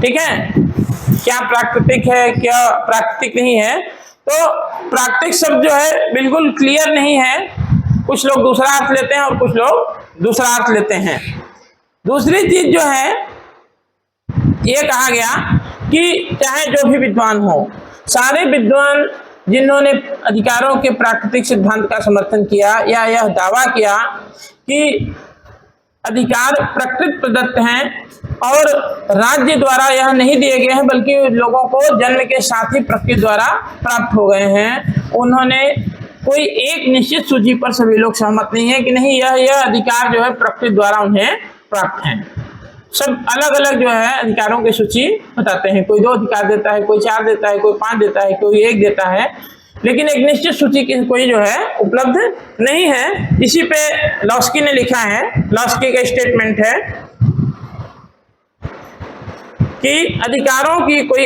ठीक है, क्या प्राकृतिक है क्या प्राकृतिक नहीं है। तो प्राकृतिक शब्द जो है बिल्कुल क्लियर नहीं है, कुछ लोग दूसरा अर्थ लेते हैं और कुछ लोग दूसरा अर्थ लेते हैं। दूसरी चीज जो है ये कहा गया कि चाहे जो भी विद्वान हो, सारे विद्वान जिन्होंने अधिकारों के प्राकृतिक सिद्धांत का समर्थन किया या यह दावा किया कि अधिकार प्रकृति प्रदत्त हैं और राज्य द्वारा यह नहीं दिए गए हैं बल्कि लोगों को जन्म के साथ ही प्रकृति द्वारा प्राप्त हो गए हैं, उन्होंने कोई एक निश्चित सूची पर सभी लोग सहमत नहीं है कि नहीं यह अधिकार जो है प्रकृति द्वारा उन्हें प्राप्त हैं। सब अलग अलग जो है अधिकारों की सूची बताते हैं, कोई 2 अधिकार देता है, कोई 4 देता है, कोई 5 देता है, कोई 1 देता है, लेकिन एक निश्चित सूची की कोई जो है उपलब्ध नहीं है। इसी पे लॉस्की ने लिखा है, लॉस्की का स्टेटमेंट है कि अधिकारों की कोई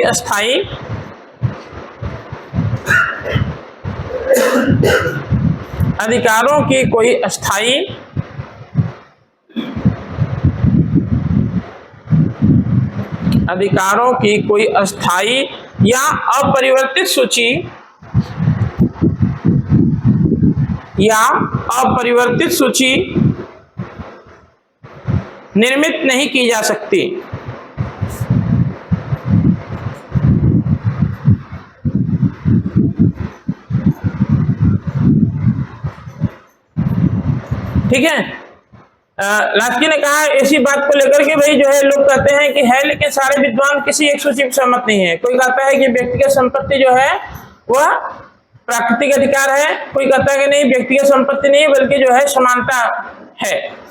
अस्थाई या अपरिवर्तित सूची निर्मित नहीं की जा सकती। ठीक है, लास्की ने कहा इसी बात को लेकर के भाई जो है लोग कहते हैं कि है, लेकिन सारे विद्वान किसी एक सूची पर सहमत नहीं है। कोई कहता है कि व्यक्तिगत संपत्ति जो है वह प्राकृतिक अधिकार है, कोई कहता है कि नहीं व्यक्तिगत संपत्ति नहीं बल्कि जो है समानता है।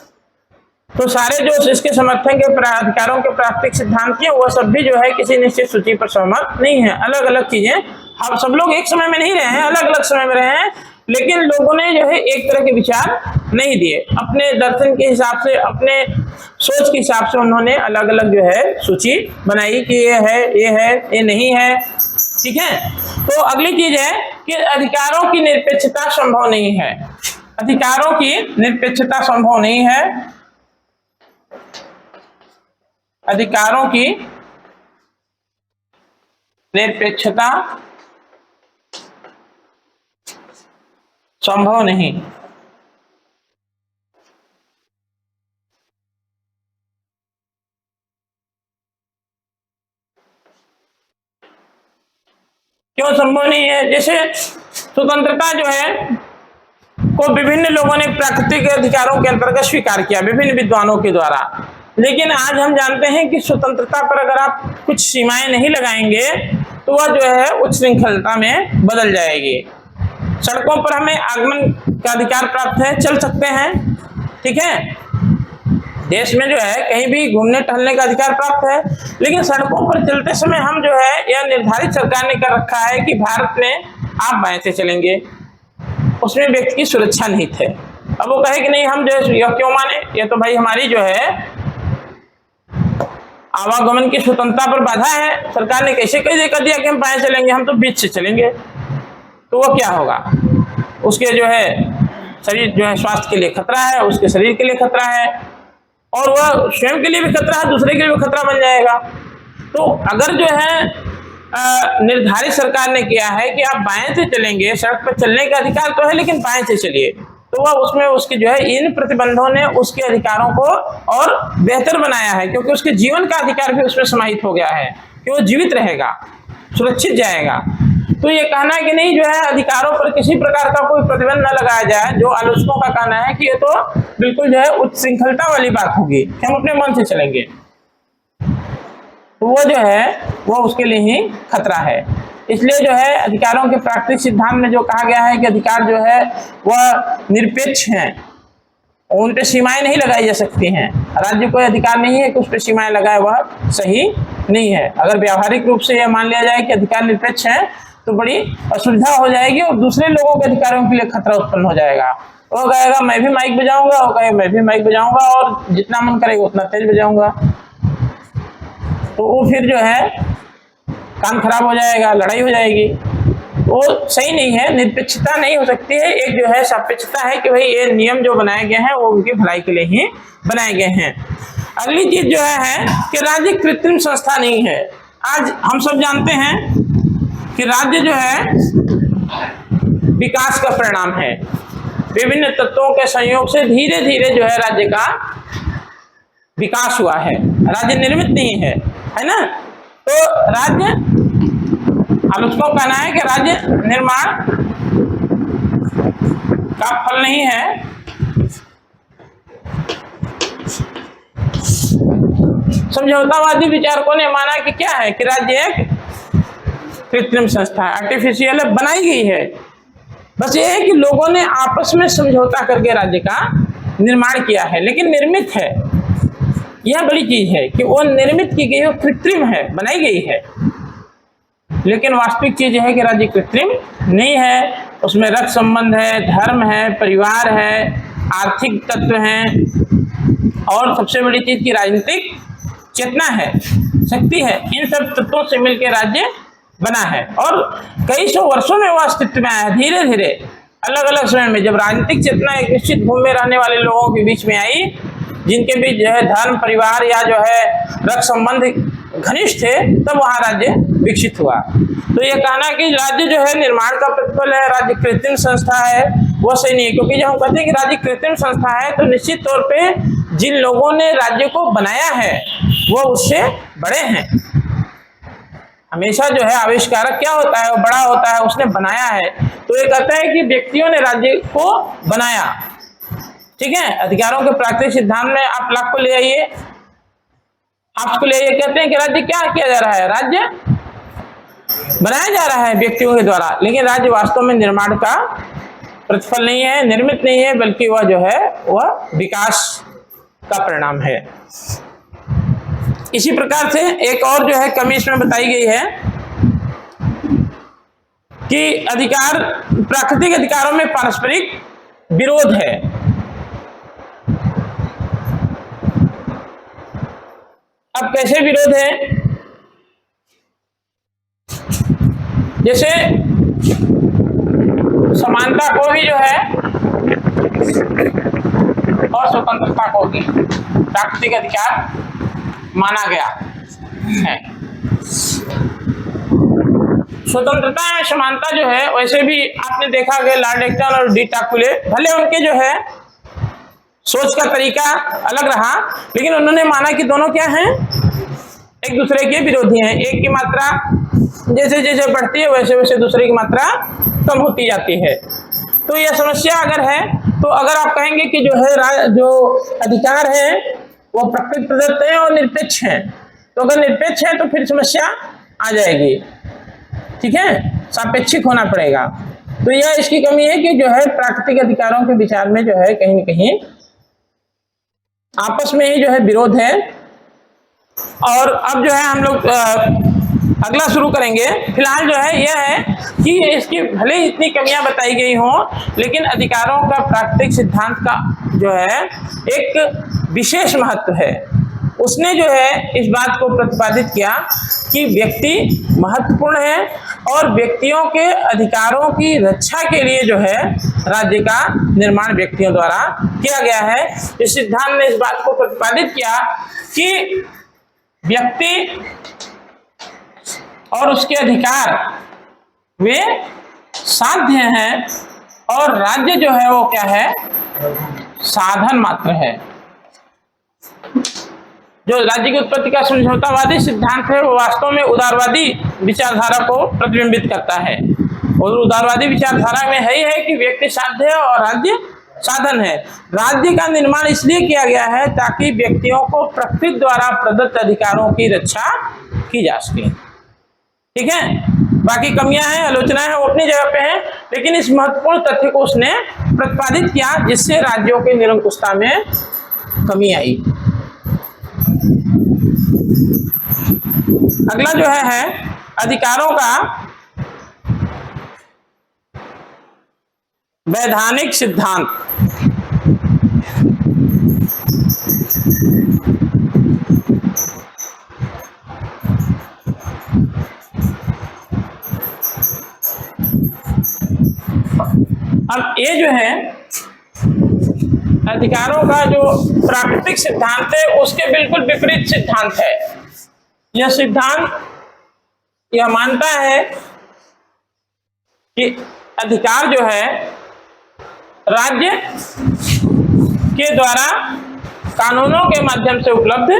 तो सारे जो इसके समर्थन के अधिकारों के प्राकृतिक सिद्धांत के वह सब भी जो है किसी निश्चित सूची पर सहमत नहीं है। अलग अलग चीजें, हम सब लोग एक समय में नहीं रहे हैं, अलग अलग समय में रहे हैं, लेकिन लोगों ने जो है एक तरह के विचार नहीं दिए, अपने दर्शन के हिसाब से, अपने सोच के हिसाब से उन्होंने अलग अलग जो है सूची बनाई कि ये है, ये नहीं है, ठीक है। तो अगली चीज है कि अधिकारों की निरपेक्षता संभव नहीं है। अधिकारों की निरपेक्षता संभव नहीं है। अधिकारों की निरपेक्षता संभव नहीं। क्यों संभव नहीं है? जैसे स्वतंत्रता जो है को विभिन्न लोगों ने प्राकृतिक अधिकारों के अंतर्गत स्वीकार किया, विभिन्न विद्वानों के द्वारा। लेकिन आज हम जानते हैं कि स्वतंत्रता पर अगर आप कुछ सीमाएं नहीं लगाएंगे तो वह जो है उच्छृंखलता में बदल जाएगी। सड़कों पर हमें आगमन का अधिकार प्राप्त है, चल सकते हैं, ठीक है। देश में जो है कहीं भी घूमने टहलने का अधिकार प्राप्त है, लेकिन सड़कों पर चलते समय हम जो है यह निर्धारित सरकार ने कर रखा है कि भारत में आप बाएं से चलेंगे, उसमें व्यक्ति की सुरक्षा नहीं थे। अब वो कहे कि नहीं हम जो है क्यों माने, ये तो भाई हमारी जो है आवागमन की स्वतंत्रता पर बाधा है। सरकार ने कैसे कर दिया कि हम बाएं चलेंगे, हम तो बीच से चलेंगे। तो वो क्या होगा, उसके जो है शरीर जो है स्वास्थ्य के लिए खतरा है, उसके शरीर के लिए खतरा है, और वह स्वयं के लिए भी खतरा है, दूसरे के लिए भी खतरा बन जाएगा। तो अगर जो है निर्धारित सरकार ने किया है कि आप बाएं से चलेंगे, सड़क पर चलने का अधिकार तो है लेकिन बाएं से चलिए, तो वह उसमें उसके जो है इन प्रतिबंधों ने उसके अधिकारों को और बेहतर बनाया है, क्योंकि उसके जीवन का अधिकार भी उसमें समाहित हो गया है कि वो जीवित रहेगा, सुरक्षित जाएगा। तो ये कहना है कि नहीं जो है अधिकारों पर किसी प्रकार का कोई प्रतिबंध न लगाया जाए, जो आलोचकों का कहना है कि ये तो बिल्कुल जो है उच्छृंखलता वाली बात होगी कि हम अपने मन से चलेंगे, तो वो जो है वो उसके लिए ही खतरा है। इसलिए जो है अधिकारों के प्राकृतिक सिद्धांत में जो कहा गया है कि अधिकार जो है वह निरपेक्ष हैं, उन पे सीमाएं नहीं लगाई जा सकती हैं। राज्य को अधिकार नहीं है कि उस पर सीमाएं लगाए, वह सही नहीं है। अगर व्यावहारिक रूप से यह मान लिया जाए कि अधिकार निरपेक्ष है तो बड़ी असुविधा हो जाएगी और दूसरे लोगों के अधिकारों के लिए खतरा उत्पन्न हो जाएगा। वो कहेगा मैं भी माइक बजाऊंगा, वो कहेगा मैं भी माइक बजाऊंगा, और जितना मन करेगा उतना तेज बजाऊंगा, तो वो फिर जो है काम खराब हो जाएगा, लड़ाई हो जाएगी। वो सही नहीं है, निरपेक्षता नहीं हो सकती है। एक जो है सापेक्षता है कि भाई ये नियम जो बनाए गए हैं वो उनकी भलाई के लिए ही बनाए गए हैं। अगली चीज जो है कि राज्य कृत्रिम संस्था नहीं है। आज हम सब जानते हैं कि राज्य जो है विकास का परिणाम है, विभिन्न तत्वों के संयोग से धीरे धीरे जो है राज्य का विकास हुआ है। राज्य निर्मित नहीं है ना। तो राज्य आलोचकों का कहना है कि राज्य निर्माण का फल नहीं है, समझौतावादी विचारकों ने माना कि क्या है कि राज्य एक कृत्रिम संस्था है, आर्टिफिशियल बनाई गई है। बस ये है कि लोगों ने आपस में समझौता करके राज्य का निर्माण किया है, लेकिन निर्मित है। यह बड़ी चीज है कि वो निर्मित की गई, वो कृत्रिम है, बनाई गई है, लेकिन वास्तविक चीज है कि राज्य कृत्रिम नहीं है। उसमें रक्त संबंध है, धर्म है, परिवार है, आर्थिक तत्व हैं, और सबसे बड़ी चीज की राजनीतिक चेतना है, शक्ति है। इन सब तत्वों से मिलकर राज्य बना है और कई सौ वर्षों में वह अस्तित्व में आया। धीरे धीरे अलग अलग समय में जब राजनीतिक चेतना एक निश्चित भूमि में रहने वाले लोगों के बीच में आई, जिनके बीच जो है धर्म, परिवार या जो है रक्त संबंध घनिष्ठ थे, तब वहाँ राज्य विकसित हुआ। तो ये कहना कि राज्य जो है निर्माण का प्रतिफल है, राज्य कृत्रिम संस्था है, वो सही नहीं है। क्योंकि जब हम कहते हैं कि राज्य कृत्रिम संस्था है तो निश्चित तौर पे जिन लोगों ने राज्य को बनाया है वो उससे बड़े हैं। हमेशा जो है आविष्कारक क्या होता है, वो बड़ा होता है, उसने बनाया है। तो ये कहता है कि व्यक्तियों ने राज्य को बनाया, ठीक है। अधिकारों के प्राकृतिक सिद्धांत में आप लाख को ले आइए, आपको ले आइए, कहते हैं कि राज्य क्या किया जा रहा है, राज्य बनाया जा रहा है व्यक्तियों के द्वारा, लेकिन राज्य वास्तव में निर्माण का प्रतिफल नहीं है, निर्मित नहीं है, बल्कि वह जो है वह विकास का परिणाम है। इसी प्रकार से एक और जो है कमी इसमें बताई गई है कि अधिकार, प्राकृतिक अधिकारों में पारस्परिक विरोध है। अब कैसे विरोध है? जैसे समानता को भी जो है और स्वतंत्रता को भी प्राकृतिक अधिकार माना गया है। स्वतंत्रता में समानता जो है, वैसे भी आपने देखा कि लॉर्ड एक्टन और डी टाकुले, भले उनके जो है सोच का तरीका अलग रहा, लेकिन उन्होंने माना कि दोनों क्या हैं, एक दूसरे के विरोधी हैं। एक की मात्रा जैसे जैसे बढ़ती है वैसे वैसे दूसरे की मात्रा कम होती जाती है। तो यह समस्या अगर है, तो अगर आप कहेंगे कि जो है जो अधिकार है वो प्रकृति प्रदत्त है और निरपेक्ष है, तो अगर निरपेक्ष है तो फिर समस्या आ जाएगी, ठीक है, सापेक्षिक होना पड़ेगा। तो यह इसकी कमी है कि जो है प्राकृतिक अधिकारों के विचार में जो है कहीं न कहीं आपस में ही जो है विरोध है। और अब जो है हम लोग अगला शुरू करेंगे। फिलहाल जो है यह है कि इसकी भले ही इतनी कमियां बताई गई हों, लेकिन अधिकारों का प्राकृतिक सिद्धांत का जो है एक विशेष महत्व है। उसने जो है इस बात को प्रतिपादित किया कि व्यक्ति महत्वपूर्ण है और व्यक्तियों के अधिकारों की रक्षा के लिए जो है राज्य का निर्माण व्यक्तियों द्वारा किया गया है। इस सिद्धांत ने इस बात को प्रतिपादित किया कि व्यक्ति और उसके अधिकार वे साध्य हैं और राज्य जो है वो क्या है, साधन मात्र है। जो राज्य की उत्पत्ति का समझौतावादी सिद्धांत है वो वास्तव में उदारवादी विचारधारा को प्रतिबिंबित करता है। और उदारवादी विचारधारा में है ही है कि व्यक्ति साध्य है और राज्य साधन है। राज्य का निर्माण इसलिए किया गया है ताकि व्यक्तियों को प्रकृति द्वारा प्रदत्त अधिकारों की रक्षा की जा सके, ठीक है। बाकी कमियां हैं, आलोचनाएं हैं, वो अपनी जगह पे हैं, लेकिन इस महत्वपूर्ण तथ्य को उसने प्रतिपादित किया जिससे राज्यों की निरंकुशता में कमी आई। अगला जो है अधिकारों का वैधानिक सिद्धांत। अब ये जो है अधिकारों का जो प्राकृतिक सिद्धांत है उसके बिल्कुल विपरीत सिद्धांत है। यह सिद्धांत यह मानता है कि अधिकार जो है राज्य के द्वारा कानूनों के माध्यम से उपलब्ध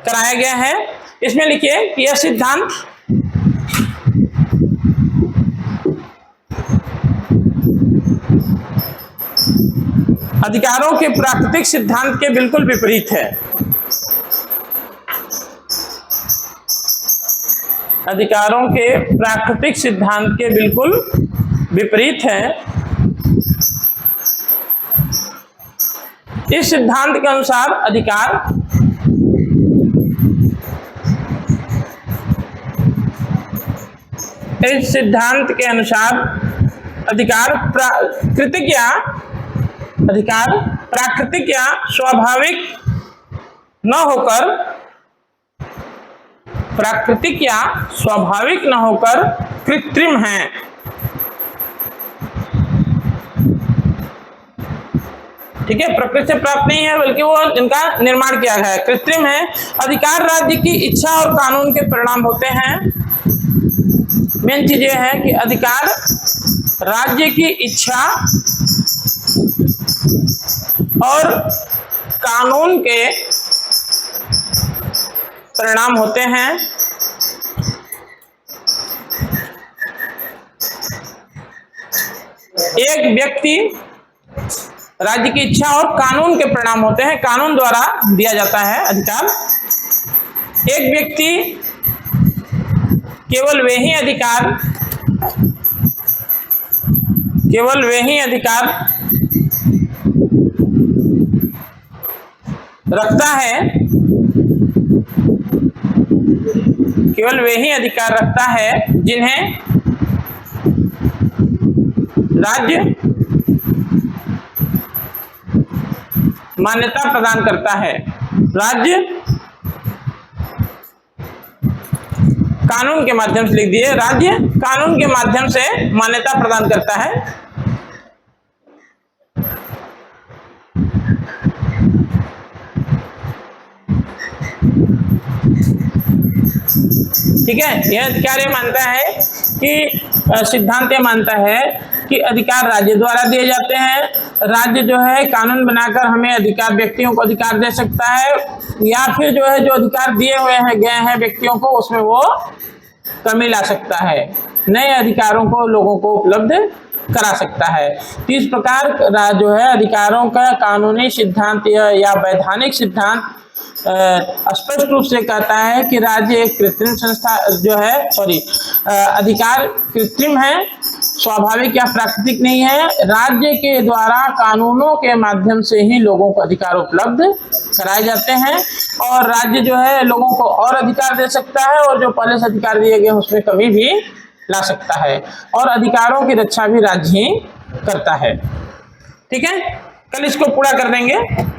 कराया गया है। इसमें लिखिए कि यह सिद्धांत अधिकारों के प्राकृतिक सिद्धांत के बिल्कुल विपरीत है। अधिकारों के प्राकृतिक सिद्धांत के बिल्कुल विपरीत है। इस सिद्धांत के अनुसार अधिकार प्राकृतिक या स्वाभाविक न होकर कृत्रिम हैं। ठीक है, प्रकृति से प्राप्त नहीं है बल्कि वो इनका निर्माण किया गया है, कृत्रिम है। अधिकार राज्य की इच्छा और कानून के परिणाम होते हैं। मेन चीज ये है कि अधिकार राज्य की इच्छा और कानून के परिणाम होते हैं। एक व्यक्ति राज्य की इच्छा और कानून के परिणाम होते हैं, कानून द्वारा दिया जाता है अधिकार। एक व्यक्ति केवल वे ही अधिकार रखता है जिन्हें राज्य मान्यता प्रदान करता है। राज्य कानून के माध्यम से लिख दिए, राज्य कानून के माध्यम से मान्यता प्रदान करता है। ठीक है, यह अधिकार ये मानता है कि सिद्धांत ये मानता है कि अधिकार राज्य द्वारा दिए जाते हैं। राज्य जो है कानून बनाकर हमें अधिकार, व्यक्तियों को अधिकार दे सकता है, या फिर जो है जो अधिकार दिए हुए हैं गए हैं व्यक्तियों को, उसमें वो कमी ला सकता है, नए अधिकारों को लोगों को उपलब्ध करा सकता है। तो इस प्रकार जो है अधिकारों का कानूनी सिद्धांत या वैधानिक सिद्धांत स्पष्ट रूप से कहता है कि राज्य एक कृत्रिम संस्था जो है, अधिकार कृत्रिम है, स्वाभाविक या प्राकृतिक नहीं है। राज्य के द्वारा कानूनों के माध्यम से ही लोगों को अधिकार उपलब्ध कराए जाते हैं, और राज्य जो है लोगों को और अधिकार दे सकता है, और जो पहले से अधिकार दिए गए उसमें कमी भी ला सकता है, और अधिकारों की रक्षा भी राज्य ही करता है। ठीक है, कल इसको पूरा कर देंगे।